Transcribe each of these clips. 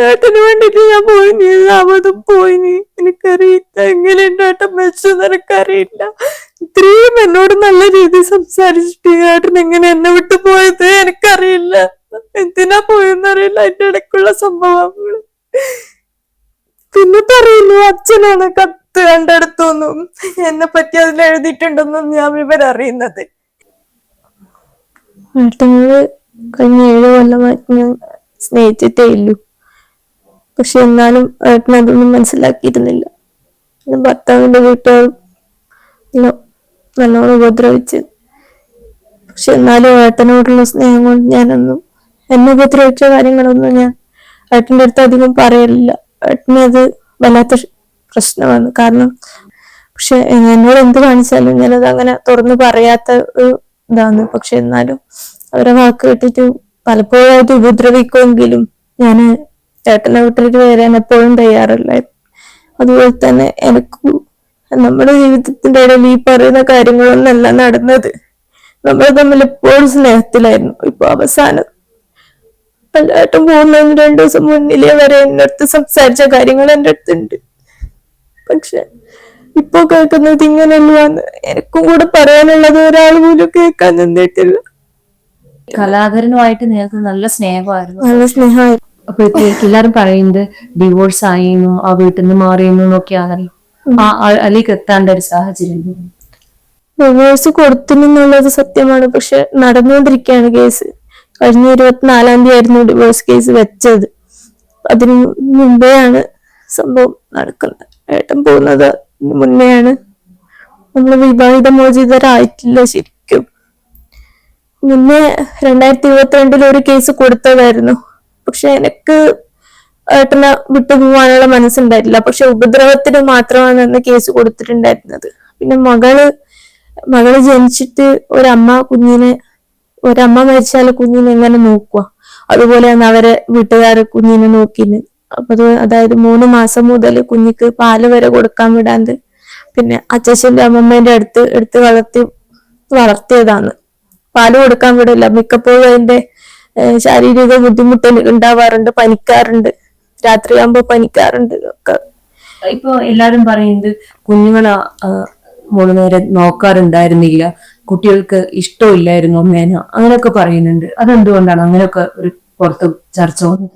ഏട്ടന് വേണ്ടിട്ട് ഞാൻ പോയിനി, അവതും പോയിനി. എനിക്കറിയില്ല എങ്ങനെയുണ്ട് ഏട്ടൻ മരിച്ചെന്ന് എനിക്കറിയില്ല. ഇത്രയും എന്നോട് നല്ല രീതിയിൽ സംസാരിച്ചിട്ട് ഏട്ടൻ എങ്ങനെ എന്നെ വിട്ടു പോയത് എനിക്കറിയില്ല. എന്തിനാ പോയെന്നറിയില്ല. അതിന്റെ ഇടയ്ക്കുള്ള സംഭവങ്ങൾ പിന്നെ പറയുന്നു അച്ഛനാണ് കത്ത് കണ്ടെടുത്തൊന്നും എന്നെ പറ്റി അതിൽ എഴുതിയിട്ടുണ്ടെന്നും ഞാൻ വിവരം അറിയുന്നത്. ഏട്ടനോട് കഴിഞ്ഞ 7 കൊല്ലമായിട്ട് ഞാൻ സ്നേഹിച്ചിട്ടേ ഇല്ലു. പക്ഷെ എന്നാലും ഏട്ടൻ അതൊന്നും മനസ്സിലാക്കിയിരുന്നില്ല. ഭർത്താവിന്റെ വീട്ടുകാർ നല്ലോണം ഉപദ്രവിച്ച്. പക്ഷെ എന്നാലും ഏട്ടനോടുള്ള സ്നേഹം കൊണ്ട് ഞാനൊന്നും എന്നെ ഉപദ്രവിച്ച കാര്യങ്ങളൊന്നും ഞാൻ ഏട്ടൻ്റെ അടുത്ത് അധികം പറയലില്ല. ഏട്ടന് അത് വല്ലാത്ത പ്രശ്നമാണ്. കാരണം പക്ഷെ എന്നോട് എന്ത് കാണിച്ചാലും ഞാനത് അങ്ങനെ തുറന്നു പറയാത്ത ഒരു ഇതാണ്. പക്ഷെ എന്നാലും അവരെ വാക്ക് കേട്ടിട്ട് പലപ്പോഴും അത് ഉപദ്രവിക്കുമെങ്കിലും ഞാൻ ഏട്ടനെ വിട്ടിട്ട് വരാൻ എപ്പോഴും തയ്യാറല്ലായിരുന്നു. അതുപോലെ തന്നെ എനിക്ക് നമ്മുടെ ജീവിതത്തിന്റെ ഇടയിൽ ഈ പറയുന്ന കാര്യങ്ങളൊന്നല്ല നടന്നത്. നമ്മൾ തമ്മിൽ എപ്പോഴും സ്നേഹത്തിലായിരുന്നു. ഇപ്പൊ അവസാനം ഏട്ടൻ പോകുന്നതിന് 2 ദിവസം മുന്നിലേ വരെ എന്റെ അടുത്ത് സംസാരിച്ച കാര്യങ്ങൾ എന്റെ അടുത്തുണ്ട്. പക്ഷെ ഇപ്പൊ കേൾക്കുന്നത് ഇങ്ങനെയല്ലാന്ന് എനിക്കും കൂടെ പറയാനുള്ളത് ഒരാൾ പോലും കേൾക്കാൻ നിന്നിട്ടില്ല. കലാകാരനുമായിട്ട് നിങ്ങൾക്ക് നല്ല സ്നേഹമായിരുന്നു. നല്ല സ്നേഹമായിരുന്നു. അപ്പോഴത്തേക്ക് എല്ലാരും പറയുന്നത് ഡിവോഴ്സ് ആയിരുന്നു, ആ വീട്ടിൽ നിന്ന് മാറിയെന്നു എന്നൊക്കെയാണല്ലോ. അതിലേക്ക് എത്താണ്ട ഒരു സാഹചര്യം. ഡിവോഴ്സ് കൊടുത്തിനുള്ളത് സത്യമാണ്. പക്ഷെ നടന്നുകൊണ്ടിരിക്കുകയാണ് കേസ്. കഴിഞ്ഞ 24-ാം തീയതി ആയിരുന്നു ഡിവോഴ്സ് കേസ് വെച്ചത്. അതിന് മുമ്പെയാണ് സംഭവം നടക്കുന്നത്. ഏട്ടൻ പോകുന്നത് മുന്നെയാണ്. നമ്മൾ വിവാഹിത മോചിതരായിട്ടില്ല ശരിക്കും. മുന്നേ 2022 ഒരു കേസ് കൊടുത്തതായിരുന്നു. പക്ഷെ എനിക്ക് ഏട്ടനെ വിട്ടുപോകാനുള്ള മനസ്സുണ്ടായിട്ടില്ല. പക്ഷെ ഉപദ്രവത്തിന് മാത്രമാണ് അന്ന് കേസ് കൊടുത്തിട്ടുണ്ടായിരുന്നത്. പിന്നെ മകള് ജനിച്ചിട്ട് ഒരമ്മ മരിച്ചാൽ കുഞ്ഞിനെ എങ്ങനെ നോക്കുക, അതുപോലെയാണ് അവരെ വീട്ടുകാര് കുഞ്ഞിനെ നോക്കിന്. അപ്പൊ അതായത് 3 മാസം മുതൽ കുഞ്ഞിക്ക് പാല് വരെ കൊടുക്കാൻ വിടാണ്ട് പിന്നെ അച്ഛന്റെ അമ്മമ്മേന്റെ എടുത്ത് വളർത്തിയതാണ്. പാല് കൊടുക്കാൻ വിടില്ല. മിക്കപ്പോഴും അതിന്റെ ശാരീരിക ബുദ്ധിമുട്ട് ഉണ്ടാവാറുണ്ട്, പനിക്കാറുണ്ട്, രാത്രിയാകുമ്പോ പനിക്കാറുണ്ട് ഒക്കെ. ഇപ്പൊ എല്ലാരും പറയുന്നത് കുഞ്ഞുങ്ങളെ 3 നേരം നോക്കാറുണ്ടായിരുന്നില്ല, കുട്ടികൾക്ക് ഇഷ്ടമില്ലായിരുന്നു അമ്മേന, അങ്ങനെയൊക്കെ പറയുന്നുണ്ട്. അതെന്തുകൊണ്ടാണ് അങ്ങനെയൊക്കെ ഒരു പുറത്ത് ചർച്ച വന്നത്?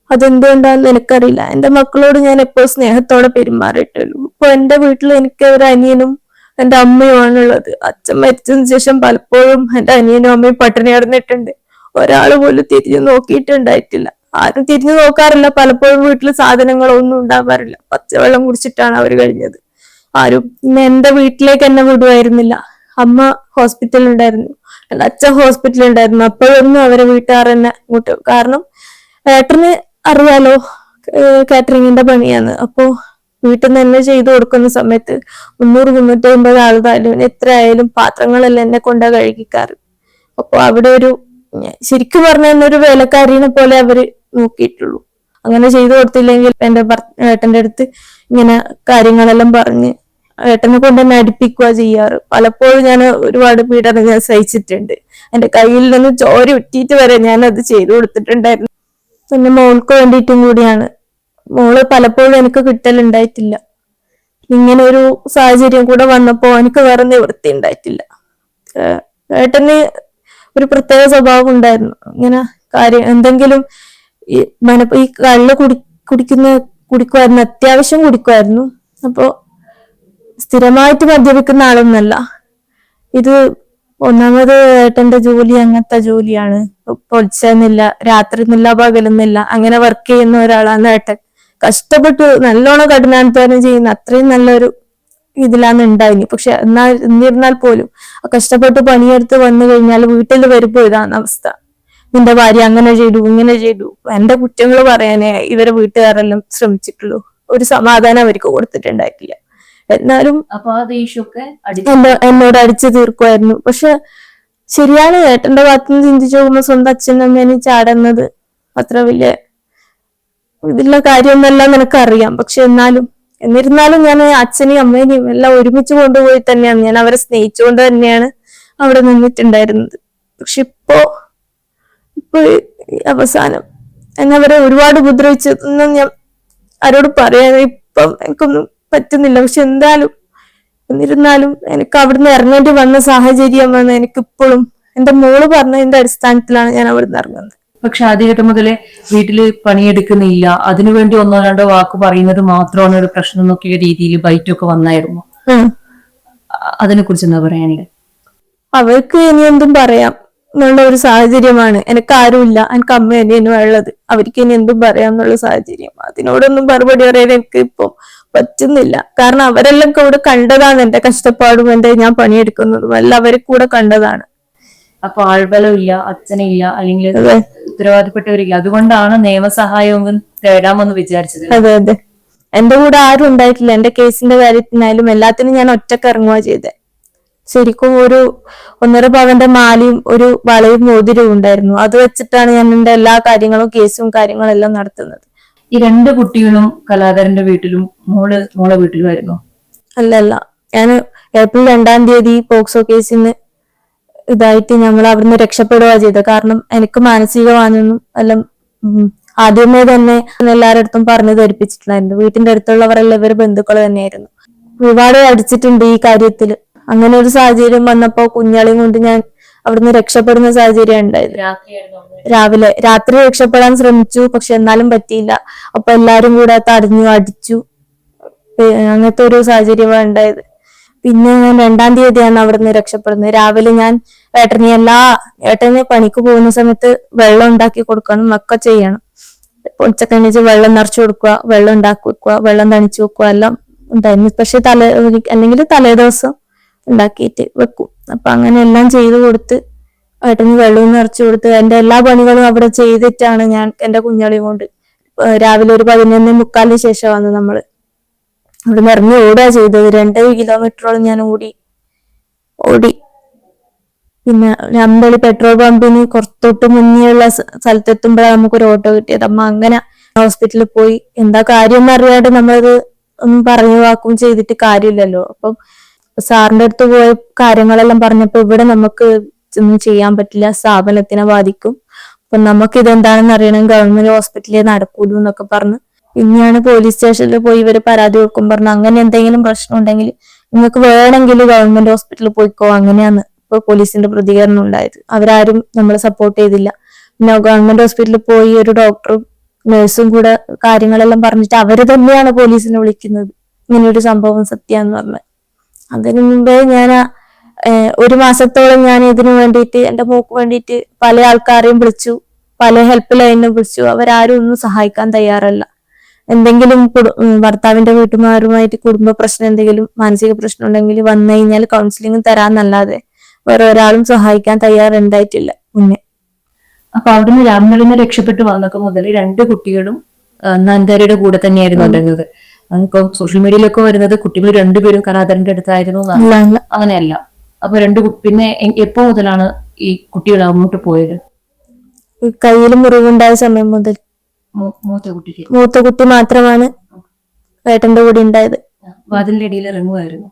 അതെന്തുകൊണ്ടാന്ന് എനിക്കറിയില്ല. എന്റെ മക്കളോട് ഞാൻ എപ്പോഴും സ്നേഹത്തോടെ പെരുമാറിയിട്ടുള്ളൂ. ഇപ്പൊ എന്റെ വീട്ടിൽ എനിക്ക് ഒരു അനിയനും എന്റെ അമ്മയുമാണുള്ളത്. അച്ഛൻ മരിച്ചതിന് ശേഷം പലപ്പോഴും എന്റെ അനിയനും അമ്മയും പട്ടിണി കിടന്നിട്ടുണ്ട്. ഒരാൾ പോലും തിരിഞ്ഞു നോക്കിയിട്ടുണ്ടായിട്ടില്ല. ആരും തിരിഞ്ഞു നോക്കാറില്ല. പലപ്പോഴും വീട്ടിൽ സാധനങ്ങളൊന്നും ഉണ്ടാവാറില്ല. പച്ചവെള്ളം കുടിച്ചിട്ടാണ് അവർ കഴിഞ്ഞത്. ആരും എന്റെ വീട്ടിലേക്ക് എന്നെ വിടുമായിരുന്നില്ല. അമ്മ ഹോസ്പിറ്റലിൽ ഉണ്ടായിരുന്നു, എന്റെ അച്ഛൻ ഹോസ്പിറ്റലിൽ ഉണ്ടായിരുന്നു. അപ്പോഴൊന്നും അവരെ വീട്ടുകാർ എന്നെ ഇങ്ങോട്ട്, കാരണം ഏട്ടന് അറിയാലോ കാറ്ററിങ്ങിന്റെ പണിയാണ്. അപ്പോ വീട്ടിൽ നിന്ന് തന്നെ ചെയ്തു കൊടുക്കുന്ന സമയത്ത് 300-350 ആളുതായാലും എത്ര ആയാലും പാത്രങ്ങളെല്ലാം എന്നെ കൊണ്ടാ കഴുകിക്കാറ്. അപ്പൊ അവിടെ ശരിക്കും പറഞ്ഞ ഒരു വേലക്കാരിനെ പോലെ അവര് നോക്കിയിട്ടുള്ളൂ. അങ്ങനെ ചെയ്തു കൊടുത്തില്ലെങ്കിൽ എന്റെ ഏട്ടന്റെ അടുത്ത് ഇങ്ങനെ കാര്യങ്ങളെല്ലാം പറഞ്ഞ് ഏട്ടനെ കൊണ്ട് തന്നെ അടുപ്പിക്കുക ചെയ്യാറ്. പലപ്പോഴും ഞാൻ ഒരുപാട് പീഡനം ഞാൻ സഹിച്ചിട്ടുണ്ട്. എന്റെ കയ്യിൽ നിന്ന് ചോര ഉറ്റിയിട്ട് വരെ ഞാൻ അത് ചെയ്തു കൊടുത്തിട്ടുണ്ടായിരുന്നു. പിന്നെ മോൾക്ക് വേണ്ടിയിട്ടും കൂടിയാണ്. മോള് പലപ്പോഴും എനിക്ക് കിട്ടലുണ്ടായിട്ടില്ല. ഇങ്ങനെ ഒരു സാഹചര്യം കൂടെ വന്നപ്പോ എനിക്ക് വേറെ നിവൃത്തി ഉണ്ടായിട്ടില്ല. ഏട്ടന് ഒരു പ്രത്യേക സ്വഭാവം ഉണ്ടായിരുന്നു. ഇങ്ങനെ എന്തെങ്കിലും ഈ കള്ള് കുടിക്കുമായിരുന്നു, അത്യാവശ്യം കുടിക്കുമായിരുന്നു. അപ്പോ സ്ഥിരമായിട്ട് മദ്യപിക്കുന്ന ആളൊന്നല്ല. ഇത് ഒന്നാമത് ഏട്ടന്റെ ജോലി അങ്ങനത്തെ ജോലിയാണ്. പൊളിച്ചെന്നില്ല, രാത്രി എന്നില്ല, പകലെന്നില്ല, അങ്ങനെ വർക്ക് ചെയ്യുന്ന ഒരാളാണ് ഏട്ടൻ. കഷ്ടപ്പെട്ട് നല്ലോണം കഠിനാധ്വാനം ചെയ്യുന്ന അത്രയും നല്ലൊരു ഇതിലാണ് ഉണ്ടായിനി. പക്ഷെ എന്നിരുന്നാൽ പോലും കഷ്ടപ്പെട്ട് പണിയെടുത്ത് വന്നു കഴിഞ്ഞാൽ വീട്ടിൽ വരുമ്പോ ഇതാണ് അവസ്ഥ. നിന്റെ ഭാര്യ അങ്ങനെ ചെയ്തു, ഇങ്ങനെ ചെയ്തു. എന്റെ കുറ്റങ്ങൾ പറയാനേ ഇവരെ വീട്ടുകാരെല്ലാം ശ്രമിച്ചിട്ടുള്ളൂ. ഒരു സമാധാനം അവർക്ക് കൊടുത്തിട്ടുണ്ടായിട്ടില്ല. എന്നാലും എന്നോട് അടിച്ചു തീർക്കുമായിരുന്നു. പക്ഷെ ശരിയാണ്, ഏട്ടന്റെ ഭാഗത്തുനിന്ന് ചിന്തിച്ചു നോക്കുമ്പോ സ്വന്തം അച്ഛനും അമ്മേനും ചാടുന്നത് അത്ര വലിയ ഇതിലുള്ള കാര്യമൊന്നല്ല നിനക്കറിയാം. പക്ഷെ എന്നിരുന്നാലും ഞാൻ അച്ഛനെയും അമ്മേനെയും എല്ലാം ഒരുമിച്ച് കൊണ്ടുപോയി തന്നെയാണ്, ഞാൻ അവരെ സ്നേഹിച്ചുകൊണ്ട് തന്നെയാണ് അവിടെ നിന്നിട്ടുണ്ടായിരുന്നത്. പക്ഷെ ഇപ്പൊ അവസാനം എന്നെ അവരെ ഒരുപാട് ഉപദ്രവിച്ചതൊന്നും ഞാൻ ആരോട് പറയാൻ ഇപ്പം എനിക്കൊന്നും പറ്റുന്നില്ല. പക്ഷെ എന്നിരുന്നാലും എനിക്ക് അവിടുന്ന് ഇറങ്ങേണ്ടി വന്ന സാഹചര്യം വന്ന് എനിക്കിപ്പോഴും എന്റെ മോള് പറഞ്ഞതിന്റെ അടിസ്ഥാനത്തിലാണ് ഞാൻ അവിടുന്ന് ഇറങ്ങുന്നത്. പക്ഷെ ആദ്യഘട്ടം മുതലേ വീട്ടില് പണിയെടുക്കുന്നില്ല, അതിനുവേണ്ടി ഒന്നോ രണ്ടോ വാക്ക് പറയുന്നത് മാത്രമാണ് ഒരു പ്രശ്നം എന്നൊക്കെ രീതിയിൽ ബൈറ്റൊക്കെ വന്നായിരുന്നു. അതിനെ കുറിച്ച് എന്താ പറയാനില്ല? അവർക്ക് ഇനി എന്തും പറയാം എന്നുള്ള ഒരു സാഹചര്യമാണ്. എനിക്ക് ആരുമില്ല, എനിക്ക് അമ്മ അനിയനും ഉള്ളത്. അവർക്ക് ഇനി എന്തും പറയാം എന്നുള്ള സാഹചര്യം. അതിനോടൊന്നും മറുപടി പറയാൻ എനിക്ക് ഇപ്പം പറ്റുന്നില്ല. കാരണം അവരെല്ലാം കൂടെ കണ്ടതാണ് എന്റെ കഷ്ടപ്പാടും ഞാൻ പണിയെടുക്കുന്നതും എല്ലാം അവരെ കൂടെ കണ്ടതാണ്. അപ്പൊ ആൾബലമില്ല, അച്ഛനില്ല, അല്ലെങ്കിൽ ഉത്തരവാദിപ്പെട്ടവരില്ല, അതുകൊണ്ടാണ് നിയമസഹായം തേടാമെന്ന് വിചാരിച്ചത്. അതെ അതെ, എന്റെ കൂടെ ആരും ഉണ്ടായിട്ടില്ല. എന്റെ കേസിന്റെ കാര്യത്തിനായാലും എല്ലാത്തിനും ഞാൻ ഒറ്റക്ക് ഇറങ്ങുക ചെയ്തേ. ശരിക്കും ഒരു 1.5 പവന്റെ മാലയും ഒരു വളയും മോതിരവും ഉണ്ടായിരുന്നു. അത് വെച്ചിട്ടാണ് ഞാൻ എന്റെ എല്ലാ കാര്യങ്ങളും കേസും കാര്യങ്ങളും എല്ലാം നടത്തുന്നത്. ഈ 2 കുട്ടികളും കലാധരന്റെ വീട്ടിലും മോളെ വീട്ടിലുമായിരുന്നു? അല്ലല്ല, ഞാൻ ഏപ്രിൽ 2-ാം തീയതി പോക്സോ കേസിന് ഇതായിട്ട് നമ്മൾ അവിടുന്ന് രക്ഷപ്പെടുക ചെയ്തത്. കാരണം എനിക്ക് മാനസികമാണെന്നും എല്ലാം ആദ്യമേ തന്നെ എല്ലാവരുടെ അടുത്തും പറഞ്ഞു ധരിപ്പിച്ചിട്ടുണ്ടായിരുന്നു. വീട്ടിന്റെ അടുത്തുള്ളവരെല്ലാം ഇവര് ബന്ധുക്കൾ തന്നെയായിരുന്നു. ഒരുപാട് അടിച്ചിട്ടുണ്ട് ഈ കാര്യത്തില്. അങ്ങനെ ഒരു സാഹചര്യം വന്നപ്പോ കുഞ്ഞാളെയും കൊണ്ട് ഞാൻ അവിടുന്ന് രക്ഷപ്പെടുന്ന സാഹചര്യം ഉണ്ടായത്. രാത്രി രക്ഷപ്പെടാൻ ശ്രമിച്ചു, പക്ഷെ എന്നാലും പറ്റിയില്ല. അപ്പൊ എല്ലാരും കൂടെ തടഞ്ഞു, അടിച്ചു. അങ്ങനത്തെ ഒരു സാഹചര്യമാണ് ഉണ്ടായത്. പിന്നെ ഞാൻ 2-ാം തീയതിയാണ് അവിടുന്ന് രക്ഷപ്പെടുന്നത്. രാവിലെ ഞാൻ ഏട്ടന് പണിക്ക് പോകുന്ന സമയത്ത് വെള്ളം ഉണ്ടാക്കി കൊടുക്കണം, ഒക്കെ ചെയ്യണം. ഉച്ചക്കണിച്ച് വെള്ളം നിറച്ചു കൊടുക്കുക, വെള്ളം ഉണ്ടാക്കി വെക്കുക, വെള്ളം തണിച്ചു വെക്കുക എല്ലാം ഉണ്ടായിരുന്നു. പക്ഷെ അല്ലെങ്കിൽ തലേദിവസം ഉണ്ടാക്കിയിട്ട് വെക്കും. അപ്പൊ അങ്ങനെ എല്ലാം ചെയ്തു കൊടുത്ത് ഏട്ടന് വെള്ളവും നിറച്ചു കൊടുത്ത് എന്റെ എല്ലാ പണികളും അവിടെ ചെയ്തിട്ടാണ് ഞാൻ എന്റെ കുഞ്ഞാളിയും കൊണ്ട് രാവിലെ ഒരു 11:45 ശേഷമാണ് നമ്മള് അവിടെ ഇറങ്ങി ഓടുക ചെയ്തത്. 2 കിലോമീറ്ററോളം ഞാൻ ഓടി. പിന്നെ അമ്പളി പെട്രോൾ പമ്പിന് കുറച്ചൊട്ട് മുന്നേയുള്ള സ്ഥലത്തെത്തുമ്പോഴാണ് നമുക്കൊരു ഓട്ടോ കിട്ടിയത്. അമ്മ അങ്ങനെ ഹോസ്പിറ്റലിൽ പോയി. എന്താ കാര്യം എന്നറിയാണ്ട് നമ്മളത് ഒന്നും പറഞ്ഞു വാക്കും ചെയ്തിട്ട് കാര്യമില്ലല്ലോ. അപ്പം സാറിന്റെ അടുത്ത് പോയ കാര്യങ്ങളെല്ലാം പറഞ്ഞപ്പോ ഇവിടെ നമുക്ക് ഒന്നും ചെയ്യാൻ പറ്റില്ല, സ്ഥാപനത്തിനെ ബാധിക്കും, അപ്പൊ നമുക്ക് ഇതെന്താണെന്ന് അറിയണം, ഗവൺമെന്റ് ഹോസ്പിറ്റലിൽ നടക്കൂലൂ എന്നൊക്കെ പറഞ്ഞ് പിന്നെയാണ് പോലീസ് സ്റ്റേഷനിൽ പോയി ഇവര് പരാതി കൊടുക്കും പറഞ്ഞു. അങ്ങനെ എന്തെങ്കിലും പ്രശ്നം ഉണ്ടെങ്കിൽ നിങ്ങൾക്ക് വേണമെങ്കിൽ ഗവൺമെന്റ് ഹോസ്പിറ്റലിൽ പോയിക്കോ, അങ്ങനെയാണ് ഇപ്പൊ പോലീസിന്റെ പ്രതികരണം ഉണ്ടായത്. അവരാരും നമ്മളെ സപ്പോർട്ട് ചെയ്തില്ല. പിന്നെ ഗവൺമെന്റ് ഹോസ്പിറ്റലിൽ പോയി ഒരു ഡോക്ടറും നഴ്സും കൂടെ കാര്യങ്ങളെല്ലാം പറഞ്ഞിട്ട് അവര് തന്നെയാണ് പോലീസിനെ വിളിക്കുന്നത്, ഇങ്ങനെയൊരു സംഭവം സത്യാന്ന് പറഞ്ഞത്. അതിനു മുമ്പേ ഞാൻ 1 മാസത്തോളം ഞാൻ ഇതിനു വേണ്ടിയിട്ട് എന്റെ മോക്ക് വേണ്ടിയിട്ട് പല ആൾക്കാരെയും വിളിച്ചു, പല ഹെൽപ്പ് ലൈനും വിളിച്ചു. അവരാരും ഒന്നും സഹായിക്കാൻ തയ്യാറല്ല. എന്തെങ്കിലും ഭർത്താവിന്റെ വീട്ടുമാരുമായിട്ട് കുടുംബ പ്രശ്നം, എന്തെങ്കിലും മാനസിക പ്രശ്നം ഉണ്ടെങ്കിൽ വന്നു കഴിഞ്ഞാൽ കൗൺസിലിംഗ് തരാന്നല്ലാതെ വേറെ ഒരാളും സഹായിക്കാൻ തയ്യാറുണ്ടായിട്ടില്ല മുന്നേ. അപ്പൊ അവിടുന്ന് രാമനഗറിൽ രക്ഷപ്പെട്ടു വന്നൊക്കെ മുതൽ 2 കുട്ടികളും നന്ദാരിയുടെ കൂടെ തന്നെയായിരുന്നു ഉണ്ടായിരുന്നത്. ഇപ്പൊ സോഷ്യൽ മീഡിയയിലൊക്കെ വരുന്നത് കുട്ടികൾ 2 പേരും കലാധരന്റെ അടുത്തായിരുന്നു. അങ്ങനെയല്ല. അപ്പൊ പിന്നെ എപ്പോ മുതലാണ് ഈ കുട്ടികൾ അങ്ങോട്ട് പോയത്? കയ്യിൽ മുറിവുണ്ടായ സമയം മുതൽ. മൂത്ത കുട്ടി മാത്രമാണ് ഏട്ടന്റെ കൂടെ ഉണ്ടായത്. വാതിലിന്റെ ഇടയിൽ ഇറങ്ങുമായിരുന്നു.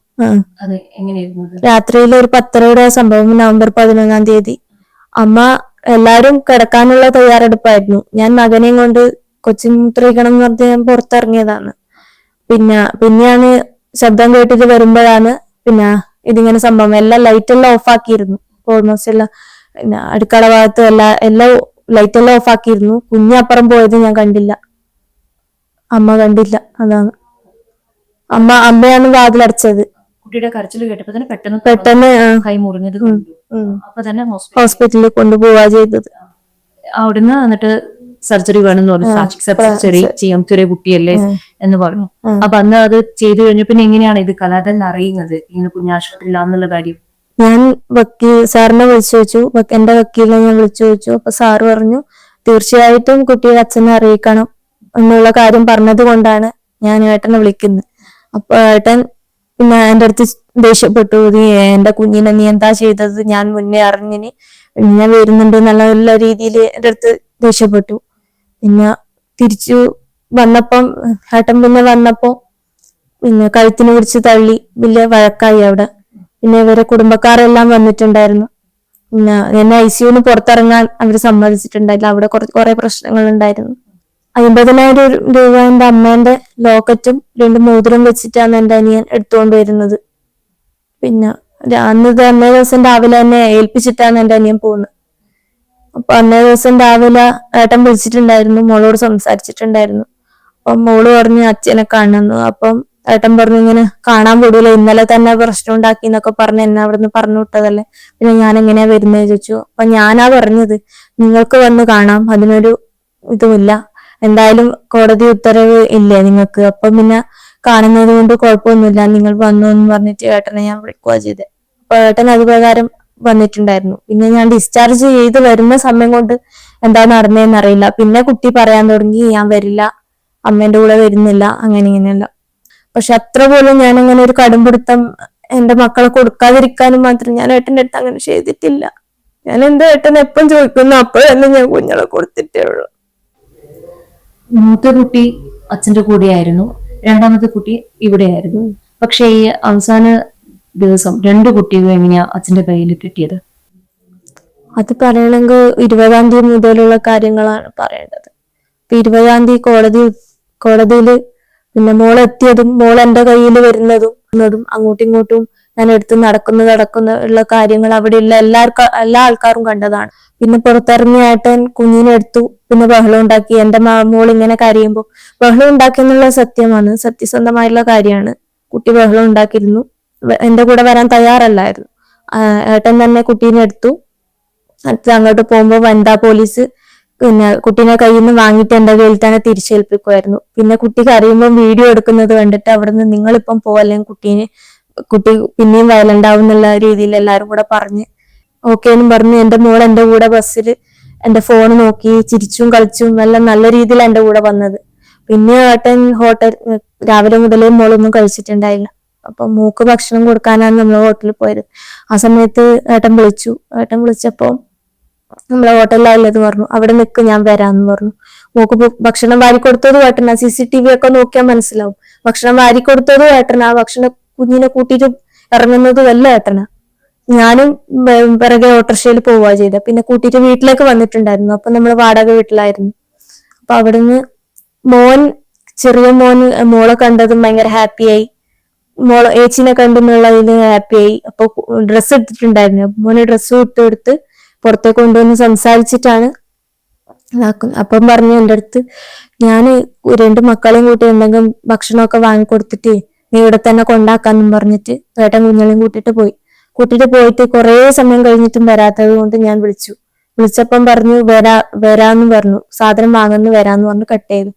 അത് എങ്ങനെയായിരുന്നു? രാത്രിയിൽ ഒരു 10:30 സംഭവം. നവംബർ 11-ാം തീയതി. അമ്മ എല്ലാരും കിടക്കാനുള്ള തയ്യാറെടുപ്പായിരുന്നു. ഞാൻ മകനെയും കൊണ്ട് കൊച്ചിന് മൂത്രയിക്കണം എന്ന് പറഞ്ഞ് ഞാൻ പുറത്തിറങ്ങിയതാണ്. പിന്നെയാണ് ശബ്ദം കേട്ടിട്ട് വരുമ്പോഴാണ് പിന്നെ ഇതിങ്ങനെ സംഭവം. എല്ലാം ലൈറ്റെല്ലാം ഓഫ് ആക്കിയിരുന്നു. ഓൾമോസ്റ്റ് എല്ലാം പിന്നെ അടുക്കള ഭാഗത്ത് എല്ലാം ലൈറ്റെല്ലാം ഓഫ് ആക്കിയിരുന്നു. കുഞ്ഞപ്പുറം പോയത് ഞാൻ കണ്ടില്ല, അമ്മ കണ്ടില്ല. അതാണ് അമ്മയാണ് വാതിലടച്ചത്. കുട്ടിയുടെ കരച്ചിൽ കേട്ടപ്പോ തന്നെ പെട്ടെന്ന് കൈ മുറിഞ്ഞത് അപ്പൊ തന്നെ ഹോസ്പിറ്റലിൽ കൊണ്ടുപോവാ ചെയ്തത്. അവിടുന്ന് എന്നിട്ട് സർജറി വേണമെന്ന് പറഞ്ഞു. സർജറി ചെയ്യാം, ചെറിയ കുട്ടിയല്ലേ എന്ന് പറഞ്ഞു. അപ്പൊ അന്ന് അത് ചെയ്തു കഴിഞ്ഞു. പിന്നെ എങ്ങനെയാണ് ഇത് കലാധരൻ അറിയുന്നത് ഇങ്ങനെ കുഞ്ഞാശുപത്രിയിലാന്നുള്ള കാര്യം? ഞാൻ സാറിനെ വിളിച്ചു ചോദിച്ചു, എന്റെ വക്കീലിനെ ഞാൻ വിളിച്ചു ചോദിച്ചു. അപ്പൊ സാറ് പറഞ്ഞു തീർച്ചയായിട്ടും കുട്ടിയുടെ അച്ഛനെ അറിയിക്കണം എന്നുള്ള കാര്യം പറഞ്ഞത് കൊണ്ടാണ് ഞാൻ ഏട്ടനെ വിളിക്കുന്നത്. അപ്പൊ ഏട്ടൻ പിന്നെ എന്റെ അടുത്ത് ദേഷ്യപ്പെട്ടു. എന്റെ കുഞ്ഞിനെ നീ എന്താ ചെയ്തത്, ഞാൻ മുന്നേ അറിഞ്ഞിന്, ഞാൻ വരുന്നുണ്ട് നല്ല രീതിയിൽ എന്റെ അടുത്ത് ദേഷ്യപ്പെട്ടു. പിന്നെ തിരിച്ചു വന്നപ്പം ഏട്ടൻ വന്നപ്പോ പിന്നെ കഴുത്തിന് പിടിച്ച് തള്ളി, വലിയ വഴക്കായി അവിടെ. പിന്നെ ഇവരെ കുടുംബക്കാരെല്ലാം വന്നിട്ടുണ്ടായിരുന്നു. പിന്നെ എന്നെ ICUന്ന് പുറത്തിറങ്ങാൻ അവർ സമ്മതിച്ചിട്ടുണ്ടായില്ല. അവിടെ കുറെ പ്രശ്നങ്ങൾ ഉണ്ടായിരുന്നു. 50,000 രൂപ എന്റെ അമ്മേന്റെ ലോക്കറ്റും 2 മോതിരം വെച്ചിട്ടാണ് എന്റെ അനിയൻ എടുത്തുകൊണ്ട് വരുന്നത്. പിന്നെ അന്നേ ദിവസം രാവിലെ എന്നെ ഏൽപ്പിച്ചിട്ടാണ് എന്റെ അനിയൻ പോകുന്നത്. അപ്പൊ അന്നേ ദിവസം രാവിലെ ഏട്ടൻ വിളിച്ചിട്ടുണ്ടായിരുന്നു, മോളോട് സംസാരിച്ചിട്ടുണ്ടായിരുന്നു. അപ്പം മോള് പറഞ്ഞു അച്ഛനെ കാണുന്നു. അപ്പം ഏട്ടൻ പറഞ്ഞു ഇങ്ങനെ കാണാൻ വിടൂല, ഇന്നലെ തന്നെ പ്രശ്നം ഉണ്ടാക്കി എന്നൊക്കെ പറഞ്ഞ് എന്നെ അവിടുന്ന് പറഞ്ഞു വിട്ടതല്ലേ, പിന്നെ ഞാൻ എങ്ങനെയാ വരുന്നത് ചോദിച്ചു. അപ്പൊ ഞാനാ പറഞ്ഞത് നിങ്ങൾക്ക് വന്ന് കാണാം, അതിനൊരു ഇതുമില്ല, എന്തായാലും കോടതി ഉത്തരവ് ഇല്ലേ നിങ്ങൾക്ക്, അപ്പം പിന്നെ കാണുന്നത് കൊണ്ട് കുഴപ്പമൊന്നുമില്ല, നിങ്ങൾ വന്നു എന്ന് പറഞ്ഞിട്ട് ഏട്ടനെ ഞാൻ വിളിക്കുക ചെയ്തത്. അപ്പൊ ഏട്ടൻ അത് പ്രകാരം വന്നിട്ടുണ്ടായിരുന്നു. പിന്നെ ഞാൻ ഡിസ്ചാർജ് ചെയ്ത് വരുന്ന സമയം കൊണ്ട് എന്താ നടന്നതെന്ന് അറിയില്ല. പിന്നെ കുട്ടി പറയാൻ തുടങ്ങി ഞാൻ വരില്ല, അമ്മേന്റെ കൂടെ വരുന്നില്ല, അങ്ങനെ ഇങ്ങനെയല്ല. പക്ഷെ അത്ര പോലും ഞാൻ അങ്ങനെ ഒരു കടുംപിടുത്തം എന്റെ മക്കളെ കൊടുക്കാതിരിക്കാനും മാത്രം ഞാൻ ഏട്ടന്റെ അടുത്ത് അങ്ങനെ ചെയ്തിട്ടില്ല. ഞാൻ എന്റെ ഏട്ടൻ എപ്പം ചോദിക്കുന്നു അപ്പോഴെല്ലാം ഞാൻ കുഞ്ഞുങ്ങളെ കൊടുത്തിട്ടേ ഉള്ളൂ. മൂത്ത കുട്ടി അച്ഛന്റെ കൂടെയായിരുന്നു, രണ്ടാമത്തെ കുട്ടി ഇവിടെയായിരുന്നു. പക്ഷെ ഈ അവസാന ദിവസം 2 കുട്ടികളും എങ്ങനെയാ അച്ഛന്റെ കയ്യിൽ കിട്ടിയത്? അത് പറയണമെങ്കിൽ 20-ാം തീയതി മുതലുള്ള കാര്യങ്ങളാണ് പറയേണ്ടത്. ഇപ്പൊ 20-ാം തീയതി കോടതിയില് പിന്നെ മോൾ എത്തിയതും മോൾ എന്റെ കയ്യിൽ വരുന്നതും അങ്ങോട്ടും ഇങ്ങോട്ടും ഞാൻ എടുത്ത് നടക്കുന്ന കാര്യങ്ങൾ അവിടെയുള്ള എല്ലാ ആൾക്കാരും കണ്ടതാണ്. പിന്നെ പുറത്തിറങ്ങിയ ഏട്ടൻ കുഞ്ഞിനെ എടുത്തു, പിന്നെ ബഹളം ഉണ്ടാക്കി. എന്റെ മോൾ ഇങ്ങനെ കരയുമ്പോ ബഹളം ഉണ്ടാക്കി എന്നുള്ള സത്യമാണ്, സത്യസന്ധമായിട്ടുള്ള കാര്യമാണ്. കുട്ടി ബഹളം ഉണ്ടാക്കിയിരുന്നു, എന്റെ കൂടെ വരാൻ തയ്യാറല്ലായിരുന്നു. ഏട്ടൻ തന്നെ കുട്ടീനെ എടുത്തു. അങ്ങോട്ട് പോകുമ്പോ വനിതാ പോലീസ് പിന്നെ കുട്ടീനെ കയ്യിൽ നിന്ന് വാങ്ങിയിട്ട് എന്റെ കയ്യിൽ തന്നെ തിരിച്ചേൽപ്പിക്കുമായിരുന്നു. പിന്നെ കുട്ടി കരയുമ്പോൾ വീഡിയോ എടുക്കുന്നത് കണ്ടിട്ട് അവിടുന്ന് നിങ്ങളിപ്പം പോവല്ലേ, കുട്ടി പിന്നെയും വയലന്റ് ആവും എന്നുള്ള രീതിയിൽ എല്ലാരും കൂടെ പറഞ്ഞ് ഓക്കേന്നും പറഞ്ഞ് എന്റെ മോൾ എന്റെ കൂടെ ബസ്സിൽ എന്റെ ഫോൺ നോക്കി ചിരിച്ചും കളിച്ചും എല്ലാം നല്ല രീതിയിൽ എന്റെ കൂടെ വന്നത്. പിന്നെ ഏട്ടൻ രാവിലെ മുതലേ മോളൊന്നും കഴിച്ചിട്ടുണ്ടായില്ല. അപ്പൊ മൂക്ക് ഭക്ഷണം കൊടുക്കാനാണ് നമ്മൾ ഹോട്ടലിൽ പോയത്. ആ സമയത്ത് ഏട്ടൻ വിളിച്ചപ്പോ നമ്മളെ ഹോട്ടലിലായുള്ളത് പറഞ്ഞു, അവിടെ നിൽക്ക് ഞാൻ വരാന്ന് പറഞ്ഞു. മൂക്ക് ഭക്ഷണം വാരി കൊടുത്തതും ഏട്ടനാ. CCTV ഒക്കെ നോക്കിയാൽ മനസ്സിലാവും. ഭക്ഷണം വാരി കൊടുത്തതും ഏട്ടനാ, ഭക്ഷണം കുഞ്ഞിനെ കൂട്ടിയിട്ട് ഇറങ്ങുന്നതും എല്ലാം ഏട്ടനാ. ഞാനും പിറകെ ഓട്ടോറിക്ഷയിൽ പോവുക ചെയ്ത. പിന്നെ കൂട്ടിയിട്ട് വീട്ടിലേക്ക് വന്നിട്ടുണ്ടായിരുന്നു. അപ്പൊ നമ്മൾ വാടക വീട്ടിലായിരുന്നു. അപ്പൊ അവിടുന്ന് ചെറിയ മോൻ മോളെ കണ്ടതും ഭയങ്കര ഹാപ്പിയായി, ഏച്ചിനെ കണ്ടെന്നുള്ളതിന് ഹാപ്പിയായി. അപ്പൊ ഡ്രസ്സ് എടുത്തിട്ടുണ്ടായിരുന്നു, മോന് ഡ്രസ്സ് ഇട്ടെടുത്ത് പുറത്തേക്ക് കൊണ്ടുവന്ന് സംസാരിച്ചിട്ടാണ് ഇതാക്കുന്നത്. അപ്പം പറഞ്ഞു എൻ്റെ അടുത്ത്, ഞാൻ 2 മക്കളെയും കൂട്ടി എന്തെങ്കിലും ഭക്ഷണമൊക്കെ വാങ്ങിക്കൊടുത്തിട്ട് നീ ഇവിടെ തന്നെ കൊണ്ടാക്കാന്നും പറഞ്ഞിട്ട് ഏട്ടൻ കുഞ്ഞുങ്ങളെയും കൂട്ടിട്ട് പോയിട്ട് കുറെ സമയം കഴിഞ്ഞിട്ടും വരാത്തത് കൊണ്ട് ഞാൻ വിളിച്ചപ്പം പറഞ്ഞു വരാന്ന് പറഞ്ഞു, സാധനം വാങ്ങുന്നു വരാന്ന് പറഞ്ഞു കട്ട് ചെയ്തു.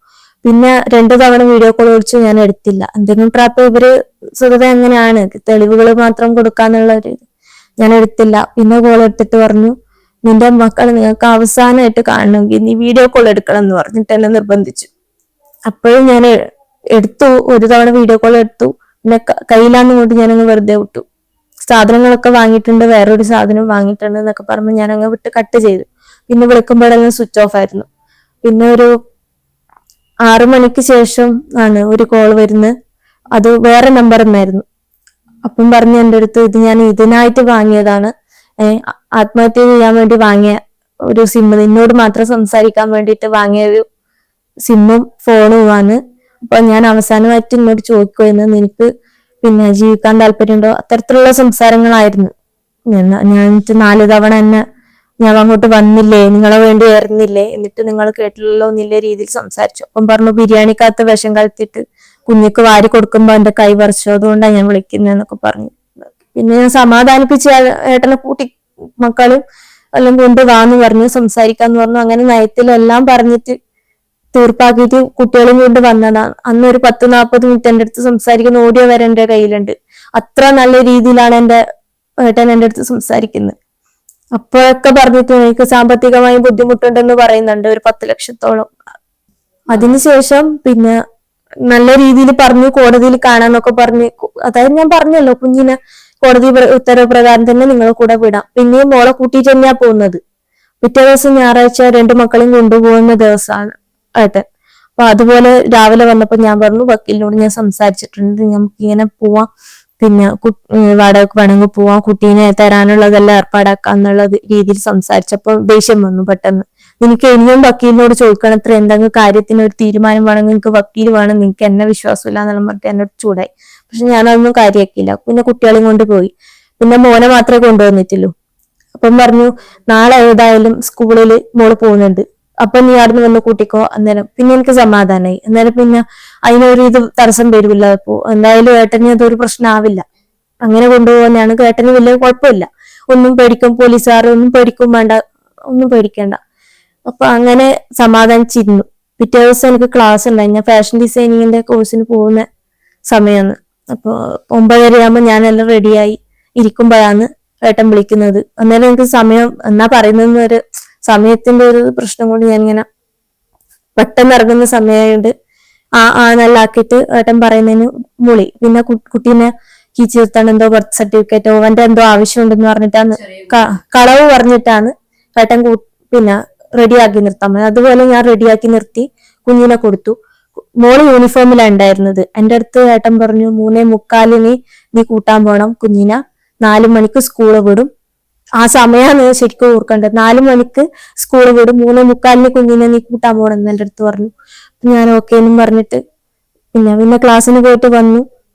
പിന്നെ 2 തവണ വീഡിയോ കോൾ വിളിച്ചു, ഞാൻ എടുത്തില്ല. എന്തെങ്കിലും ട്രാപ്പ് ഇവര് സ്വതവേ അങ്ങനെയാണ്, തെളിവുകൾ മാത്രം കൊടുക്കാന്നുള്ള ഒരു ഞാൻ എടുത്തില്ല. പിന്നെ കോൾ എടുത്തിട്ട് പറഞ്ഞു നിന്റെ മക്കളെ നിങ്ങൾക്ക് അവസാനമായിട്ട് കാണണമെങ്കിൽ നീ വീഡിയോ കോൾ എടുക്കണം എന്ന് പറഞ്ഞിട്ട് എന്നെ നിർബന്ധിച്ചു. അപ്പോഴും ഞാൻ എടുത്തു, 1 തവണ വീഡിയോ കോൾ എടുത്തു. പിന്നെ കയ്യിലാന്ന് കൊണ്ട് ഞാനങ്ങ് വെറുതെ വിട്ടു. സാധനങ്ങളൊക്കെ വാങ്ങിയിട്ടുണ്ട്, വേറൊരു സാധനം വാങ്ങിയിട്ടുണ്ട് എന്നൊക്കെ പറഞ്ഞ് ഞാനങ്ങ് വിട്ട് കട്ട് ചെയ്തു. പിന്നെ വിളിക്കുമ്പോഴെല്ലാം സ്വിച്ച് ഓഫ് ആയിരുന്നു. പിന്നെ ഒരു 6 മണിക്ക് ശേഷം ആണ് ഒരു കോൾ വരുന്നത്. അത് വേറെ നമ്പർ എന്നായിരുന്നു. അപ്പം പറഞ്ഞു എൻ്റെ അടുത്ത്, ഇത് ഞാൻ ഇതിനായിട്ട് വാങ്ങിയതാണ്, ആത്മഹത്യ ചെയ്യാൻ വേണ്ടി വാങ്ങിയ ഒരു സിം, നിന്നോട് മാത്രം സംസാരിക്കാൻ വേണ്ടിയിട്ട് വാങ്ങിയ ഒരു സിമ്മും ഫോണുമാണ്. അപ്പൊ ഞാൻ അവസാനമായിട്ട് എന്നോട് ചോദിക്കുമായിരുന്നു നിനക്ക് പിന്നെ ജീവിക്കാൻ താല്പര്യമുണ്ടോ, അത്തരത്തിലുള്ള സംസാരങ്ങളായിരുന്നു. ഞാൻ 4 തവണ ഞാൻ അങ്ങോട്ട് വന്നില്ലേ, നിങ്ങളെ വേണ്ടി ഏറുന്നില്ലേ, എന്നിട്ട് നിങ്ങൾ കേട്ടില്ലല്ലോ എന്നുള്ള രീതിയിൽ സംസാരിച്ചു. അപ്പം പറഞ്ഞു ബിരിയാണിക്കകത്ത് വിഷം കലത്തിട്ട് കുഞ്ഞിക്ക് വാരി കൊടുക്കുമ്പോ എന്റെ കൈ പറിച്ചു, അതുകൊണ്ടാണ് ഞാൻ വിളിക്കുന്നതെന്നൊക്കെ പറഞ്ഞു. പിന്നെ ഞാൻ സമാധാനിപ്പിച്ച് ഏട്ടനെ കൂട്ടി മക്കളും എല്ലാം കൊണ്ട് വാന്ന് പറഞ്ഞു, സംസാരിക്കാന്ന് പറഞ്ഞു. അങ്ങനെ നയത്തിലെല്ലാം പറഞ്ഞിട്ട് തീർപ്പാക്കിയിട്ട് കുട്ടികളും കൊണ്ട് വന്നതാണ്. അന്ന് ഒരു 10-40 മിനിറ്റ് എന്റെ അടുത്ത് സംസാരിക്കുന്ന ഓഡിയോ വരെ എന്റെ കയ്യിലുണ്ട്. അത്ര നല്ല രീതിയിലാണ് എന്റെ ഏട്ടൻ എന്റെ അടുത്ത് സംസാരിക്കുന്നത്. അപ്പോഴൊക്കെ പറഞ്ഞിട്ട് എനിക്ക് സാമ്പത്തികമായി ബുദ്ധിമുട്ടുണ്ടെന്ന് പറയുന്നുണ്ട്, ഒരു 10 ലക്ഷത്തോളം. അതിനുശേഷം പിന്നെ നല്ല രീതിയിൽ പറഞ്ഞു കോടതിയിൽ കാണാന്നൊക്കെ പറഞ്ഞ്, അതായത് ഞാൻ പറഞ്ഞല്ലോ കുഞ്ഞിനെ കോടതി ഉത്തരവ് പ്രകാരം തന്നെ നിങ്ങളെ കൂടെ വിടാം. പിന്നെയും മോളെ കൂട്ടിയിട്ട് തന്നെയാ പോകുന്നത്. പിറ്റേ ദിവസം ഞായറാഴ്ച 2 മക്കളെയും കൊണ്ടുപോകുന്ന ദിവസമാണ് ഏട്ടൻ. അപ്പൊ അതുപോലെ രാവിലെ വന്നപ്പോ ഞാൻ പറഞ്ഞു വക്കീലിനോട് ഞാൻ സംസാരിച്ചിട്ടുണ്ട്, നമുക്ക് ഇങ്ങനെ പോവാം, പിന്നെ വാടകയ്ക്ക് വേണമെങ്കിൽ പോവാം, കുട്ടീനെ തരാനുള്ളതെല്ലാം ഏർപ്പാടാക്കാം എന്നുള്ള രീതിയിൽ സംസാരിച്ചപ്പോൾ ദേഷ്യം വന്നു പെട്ടെന്ന്. നിനക്ക് ഇനിയും വക്കീലിനോട് ചോദിക്കണം, അത്ര എന്തെങ്കിലും കാര്യത്തിന് ഒരു തീരുമാനം വേണമെങ്കിൽ നിനക്ക് വക്കീൽ വേണം, നിനക്ക് എന്നെ വിശ്വാസമില്ല എന്നെല്ലാം പറഞ്ഞിട്ട് എന്നോട് ചൂടായി. പക്ഷെ ഞാനതൊന്നും കാര്യമാക്കിയില്ല. പിന്നെ കുട്ടികളെയും കൊണ്ട് പോയി. പിന്നെ മോനെ മാത്രമേ കൊണ്ടുവന്നിട്ടുള്ളൂ. അപ്പം പറഞ്ഞു നാളെ ഏതായാലും സ്കൂളിൽ മോള് പോകുന്നുണ്ട്, അപ്പൊ നീ അവിടുന്ന് വന്ന് കൂട്ടിക്കോ. അന്നേരം പിന്നെ എനിക്ക് സമാധാനമായി. അന്നേരം പിന്നെ അതിനൊരു ഇത് തടസ്സം വരില്ല. അപ്പോ എന്തായാലും ഏട്ടന് അതൊരു പ്രശ്നമാവില്ല, അങ്ങനെ കൊണ്ടുപോകുന്നതാണ്. ഏട്ടന് വലിയ കുഴപ്പമില്ല, ഒന്നും പേടിക്കും, പോലീസുകാർ ഒന്നും പേടിക്കും വേണ്ട, ഒന്നും പേടിക്കണ്ട. അപ്പൊ അങ്ങനെ സമാധാനിച്ചിരുന്നു. പിറ്റേ ദിവസം എനിക്ക് ക്ലാസ് ഉണ്ടായി. ഞാൻ ഫാഷൻ ഡിസൈനിങ്ങിന്റെ കോഴ്സിന് പോകുന്ന സമയമാണ്. അപ്പൊ 9:30 ഞാനെല്ലാം റെഡിയായി ഇരിക്കുമ്പോഴാണ് ഏട്ടൻ വിളിക്കുന്നത്. അന്നേരം എനിക്ക് സമയം എന്നാ പറയുന്ന ഒരു സമയത്തിന്റെ ഒരു പ്രശ്നം കൊണ്ട് ഞാൻ ഇങ്ങനെ പെട്ടെന്ന് ഇറങ്ങുന്ന സമയമായിട്ട് നല്ല ആക്കിയിട്ട് ഏട്ടൻ പറയുന്നതിന് മൂളി. പിന്നെ കുട്ടീനെ കീച്ചിരുത്താണ്, എന്തോ ബർത്ത് സർട്ടിഫിക്കറ്റോ അവന്റെ എന്തോ ആവശ്യമുണ്ടെന്ന് പറഞ്ഞിട്ടാണ് കളവ് പറഞ്ഞിട്ടാണ് ഏട്ടൻ പിന്നെ റെഡിയാക്കി നിർത്താൻ പറ്റും. അതുപോലെ ഞാൻ റെഡിയാക്കി നിർത്തി കുഞ്ഞിനെ കൊടുത്തു. മോള് യൂണിഫോമിലാണ് ഉണ്ടായിരുന്നത്. എന്റെ അടുത്ത് ഏട്ടൻ പറഞ്ഞു 3:45 നീ കൂട്ടാൻ പോണം കുഞ്ഞിനെ, 4 മണിക്ക് സ്കൂള് വിടും. ആ സമയമാണ് ശരിക്കും ഓർക്കേണ്ടത്. 4 മണിക്ക് സ്കൂള് വിടും, 3:45 കുഞ്ഞിനെ നീ കൂട്ടാൻ പോകണം എന്ന് എന്റെ അടുത്ത് പറഞ്ഞു. ഞാൻ ഓക്കെ എന്നും പറഞ്ഞിട്ട് പിന്നെ ക്ലാസ്സിന് പോയിട്ട്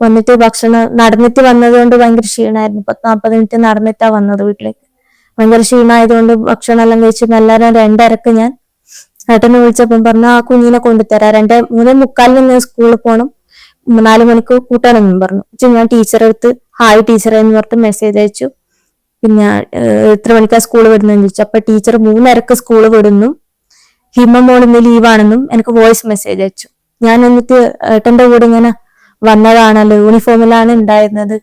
വന്നിട്ട് ഭക്ഷണം നടന്നിട്ട് വന്നത് കൊണ്ട് ഭയങ്കര ക്ഷീണമായിരുന്നു. 40 മിനിറ്റ് നടന്നിട്ടാ വന്നത് വീട്ടിലേക്ക്. ഭയങ്കര ക്ഷീണമായതുകൊണ്ട് ഭക്ഷണം എല്ലാം കഴിച്ച് എല്ലാവരും 2:30 ഞാൻ ഏട്ടനെ വിളിച്ചപ്പം പറഞ്ഞു ആ കുഞ്ഞിനെ കൊണ്ടുതരാം, 3:45 ഞാൻ സ്കൂളിൽ പോകണം, 4 മണിക്ക് കൂട്ടണമെന്നും പറഞ്ഞു. ഞാൻ ടീച്ചറെ അടുത്ത് ഹായ് ടീച്ചറെ എന്ന് പറഞ്ഞിട്ട് മെസ്സേജ് അയച്ചു. പിന്നെ എത്ര മണിക്കാ സ്കൂൾ വിടുന്നതെന്ന് ചോദിച്ചു. അപ്പൊ ടീച്ചർ 3:30 സ്കൂൾ വിടുന്നു, ഹിമ മോൾ ഇന്ന് ലീവാണെന്നും എനിക്ക് വോയിസ് മെസ്സേജ് അയച്ചു. ഞാൻ എന്നിട്ട് ഏട്ടന്റെ കൂടെ ഇങ്ങനെ വന്നതാണല്ലോ, യൂണിഫോമിലാണ് ഉണ്ടായിരുന്നത്.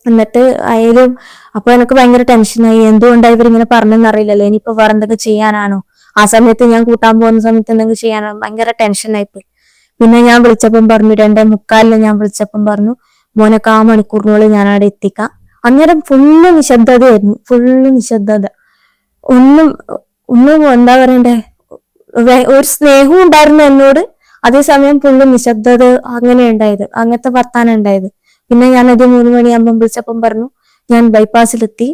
എന്നിട്ട് ആയാലും അപ്പൊ എനിക്ക് ഭയങ്കര ടെൻഷനായി. എന്തുകൊണ്ടാണ് ഇവരിങ്ങനെ പറഞ്ഞെന്ന് അറിയില്ലല്ലോ, ഇനിയിപ്പോ വേറെ എന്തൊക്കെ ചെയ്യാനാണോ, ആ സമയത്ത് ഞാൻ കൂട്ടാൻ പോകുന്ന സമയത്ത് എന്തെങ്കിലും ചെയ്യാനാണോ, ഭയങ്കര ടെൻഷനായിപ്പോയി. പിന്നെ ഞാൻ വിളിച്ചപ്പം പറഞ്ഞു 2:45 ഞാൻ വിളിച്ചപ്പം പറഞ്ഞു മോനെ 1/4 മണിക്കൂറിനുള്ളിൽ ഞാൻ അവിടെ എത്തിക്കാം. അന്നേരം ഫുള്ള് നിശബ്ദതയായിരുന്നു, ഫുള്ള് നിശബ്ദത. ഒന്നും എന്താ പറയണ്ടേ, ഒരു സ്നേഹവും ഉണ്ടായിരുന്നു എന്നോട്, അതേസമയം ഫുള്ള് നിശബ്ദത അങ്ങനെ ഉണ്ടായത്, അങ്ങനത്തെ വർത്താനം ഉണ്ടായത്. പിന്നെ ഞാനത് 3 മണിയാകുമ്പോൾ വിളിച്ചപ്പം പറഞ്ഞു ഞാൻ ബൈപ്പാസിലെത്തി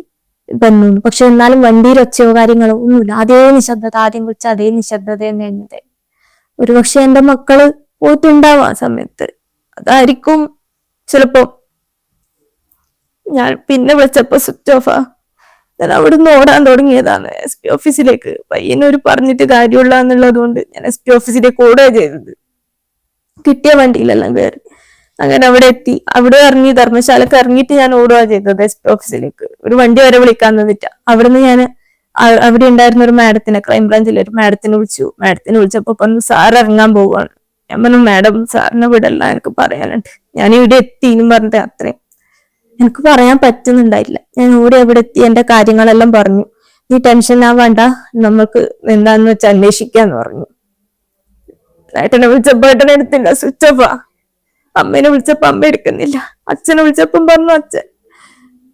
വന്നു. പക്ഷെ എന്നാലും വണ്ടിയിൽ ഒച്ചയോ കാര്യങ്ങളോ ഒന്നുമില്ല, അതേ നിശബ്ദത, ആദ്യം വിളിച്ച അതേ നിശബ്ദത തന്നെയായിരുന്നത്. ഒരുപക്ഷെ എന്റെ മക്കള് പോയിട്ടുണ്ടാവും ആ സമയത്ത്, അതായിരിക്കും ചിലപ്പോ. ഞാൻ പിന്നെ വിളിച്ചപ്പോ സ്വിച്ച് ഓഫാ. ഞാൻ അവിടുന്ന് ഓടാൻ തുടങ്ങിയതാണ് SP ഓഫീസിലേക്ക്. പയ്യനൊരു പറഞ്ഞിട്ട് കാര്യമുള്ള എന്നുള്ളത് കൊണ്ട് ഞാൻ SP ഓഫീസിലേക്ക് ഓടുക ചെയ്തത്. കിട്ടിയ വണ്ടിയിലെല്ലാം കയറി അങ്ങനെ അവിടെ എത്തി. അവിടെ ഇറങ്ങി ധർമ്മശാലക്ക് ഇറങ്ങിയിട്ട് ഞാൻ ഓടുക ചെയ്തത് SP ഓഫീസിലേക്ക്. ഒരു വണ്ടി വരെ വിളിക്കാൻ തന്നിട്ട. അവിടുന്ന് ഞാൻ അവിടെ ഉണ്ടായിരുന്ന ഒരു മാഡത്തിനെ, ക്രൈംബ്രാഞ്ചിലെ ഒരു മാഡത്തിനെ വിളിച്ചു. മാഡത്തിനെ വിളിച്ചപ്പോ പറഞ്ഞു സാർ ഇറങ്ങാൻ പോവാണ്. ഞാൻ പറഞ്ഞു മാഡം സാറിനെ വിടല്ല, എനിക്ക് പറയാനുണ്ട്. ഞാൻ ഇവിടെ എത്തി എന്നും പറഞ്ഞിട്ട് അത്രയും എനിക്ക് പറയാൻ പറ്റുന്നുണ്ടായില്ല. ഞാൻ ഓടി അവിടെ എത്തി, എന്റെ കാര്യങ്ങളെല്ലാം പറഞ്ഞു. നീ ടെൻഷൻ ആവാണ്ട, നമുക്ക് എന്താന്ന് വെച്ചാൽ അന്വേഷിക്കാന്ന് പറഞ്ഞു. ഏട്ടനെ വിളിച്ചപ്പോ ഏട്ടനെ എടുത്തില്ല, സ്വിച്ച് ഓഫാ. അമ്മേനെ വിളിച്ചപ്പോ അമ്മ എടുക്കുന്നില്ല. അച്ഛനെ വിളിച്ചപ്പം പറഞ്ഞു അച്ഛൻ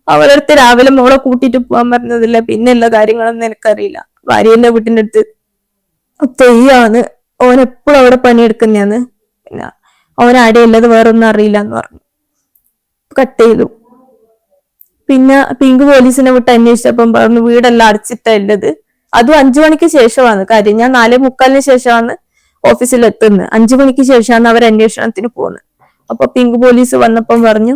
അവരടുത്ത് രാവിലെ മോളെ കൂട്ടിട്ട് പോകാൻ പറഞ്ഞതില്ല. പിന്നെ എല്ലാ കാര്യങ്ങളൊന്നും എനിക്കറിയില്ല. ഭാര്യന്റെ വീട്ടിന്റെ അടുത്ത് തെയ്യാണ്, ഓൻ എപ്പോഴും അവിടെ പണിയെടുക്കുന്നയാന്ന്. പിന്നെ ഓനാടെയുള്ളത് വേറൊന്നും അറിയില്ല എന്ന് പറഞ്ഞു, കട്ട് ചെയ്തു. പിന്നെ പിങ്ക് പോലീസിനെ വിട്ട് അന്വേഷിച്ചപ്പം പറഞ്ഞു വീടെല്ലാം അടച്ചിട്ടാ ഉള്ളത്. അതും 5 മണിക്ക് ശേഷമാണ് കാര്യം. ഞാൻ 4:45 ശേഷമാണ് ഓഫീസിൽ എത്തുന്നത്. 5 മണിക്ക് ശേഷമാണ് അവർ അന്വേഷണത്തിന് പോകുന്നത്. അപ്പൊ പിങ്ക് പോലീസ് വന്നപ്പം പറഞ്ഞു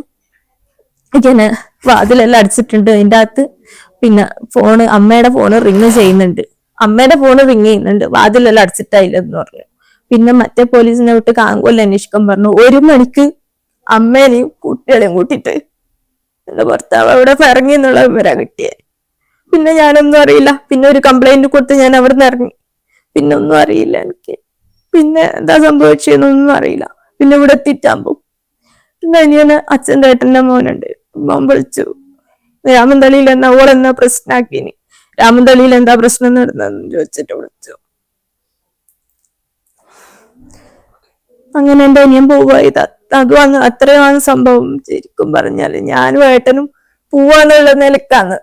ഇങ്ങനെ വാതിലെല്ലാം അടിച്ചിട്ടുണ്ട്, അതിൻ്റെ അകത്ത് പിന്നെ അമ്മയുടെ ഫോണ് റിങ് ചെയ്യുന്നുണ്ട്, വാതിലെല്ലാം അടിച്ചിട്ടായില്ലെന്ന് പറഞ്ഞു. പിന്നെ മറ്റേ പോലീസിനെ വിട്ട് കാങ്കോലിൽ അന്വേഷിക്കാൻ പറഞ്ഞു. 1 മണിക്ക് അമ്മേനെയും കുട്ടികളെയും കൂട്ടിട്ട് എന്റെ ഭർത്താവ് അവിടെ ഇറങ്ങി എന്നുള്ള വിവരം കിട്ടിയത്. പിന്നെ ഞാനൊന്നും അറിയില്ല. പിന്നെ ഒരു കംപ്ലൈന്റ് കൊടുത്ത് ഞാൻ അവിടെ നിന്ന് ഇറങ്ങി. പിന്നെ ഒന്നും അറിയില്ല എനിക്ക്. പിന്നെ എന്താ സംഭവിച്ചതെന്നൊന്നും അറിയില്ല. പിന്നെ ഇവിടെ എത്തിയിട്ടാകുമ്പോ പിന്നെ അനിയന് അച്ഛൻ്റെ ഏട്ടന്റെ മോനുണ്ട്, മോൻ വിളിച്ചു രാമന്തളിയിൽ ഓളെന്നാ പ്രശ്നമാക്കിനി, രാമന്തളിയിൽ എന്താ പ്രശ്നം നടന്നതെന്ന് ചോദിച്ചിട്ട് വിളിച്ചു. അങ്ങനെ എന്റെ അനിയൻ പോവായത്. അതും അത്രയാണ് സംഭവം. ശരിക്കും പറഞ്ഞാല് ഞാനും ഏട്ടനും പോവാന്നുള്ള നിലക്കാണ്.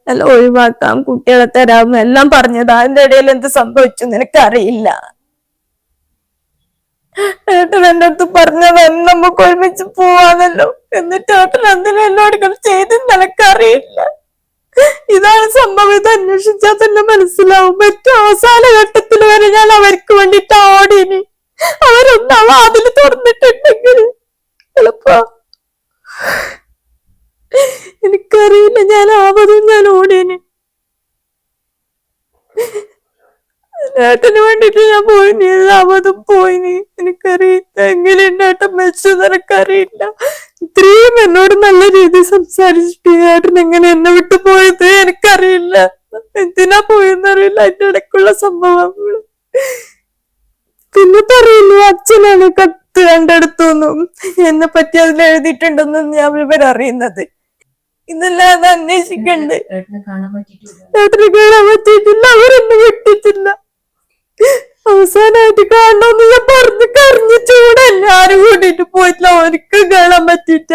എല്ലാം ഒഴിവാക്കാം, കുട്ടികളെ തരാം എല്ലാം പറഞ്ഞത്. അതിന്റെ ഇടയിൽ എന്ത് സംഭവിച്ചു നിനക്കറിയില്ല. ഏട്ടൻ എന്റെ അടുത്ത് പറഞ്ഞത് നമുക്ക് ഒരുമിച്ച് പോവാന്നല്ലോ. എന്നിട്ട് ഏട്ടൻ എന്തിനാ എന്നോട് ഇങ്ങനെ ചെയ്തെന്ന് എനിക്കറിയില്ല. ഇതാണ് സംഭവം. ഇത് അന്വേഷിച്ചാൽ തന്നെ മനസ്സിലാവും. ഏറ്റവും അവസാന ഘട്ടത്തിൽ വരെ ഞാൻ അവർക്ക് വേണ്ടിട്ട് ഓടിനി. അവരൊന്ന് വാതിൽ തുറന്നിട്ടുണ്ടെങ്കിൽ ചിലപ്പോ എനിക്കറിയില്ല, ഞാൻ ആവതും ഞാൻ ഓടിനി. ഏട്ടന് വേണ്ടിട്ട് ഞാൻ പോയിനി, ആവതും പോയിനി. എനിക്കറിയില്ല എങ്ങനെയുണ്ട് ഏട്ടൻ മരിച്ചത്, എനിക്കറിയില്ല. ഇത്രയും എന്നോട് നല്ല രീതിയിൽ സംസാരിച്ചിട്ട് ഏട്ടൻ എങ്ങനെ എന്നെ വിട്ടു പോയത് എനിക്കറിയില്ല. എന്തിനാ പോയെന്നറിയില്ല. അതിന്റെ ഇടയ്ക്കുള്ള സംഭവങ്ങൾ പിന്നെ പറയുന്നു അച്ഛനാണ് കത്ത് കണ്ടെടുത്തൊന്നും എന്നെ പറ്റി അതിൽ എഴുതിയിട്ടുണ്ടെന്നും ഞാൻ വിവരം അറിയുന്നത്. ഇതെല്ലാം അത് അന്വേഷിക്കണ്ടേ. ഏട്ടനെ കാണാൻ പറ്റിയിട്ടില്ല. ഏട്ടനെ കാണാൻ പറ്റിയിട്ടില്ല, അവരെന്നെ വിട്ടിട്ടില്ല. അവസാനമായിട്ട് കാണണമെന്ന് ഞാൻ പറഞ്ഞു കരഞ്ഞു ചൂട് എല്ലാരും കൂട്ടിട്ട് പോയിട്ടില്ല. ഒരിക്കലും കാണാൻ പറ്റിയിട്ട.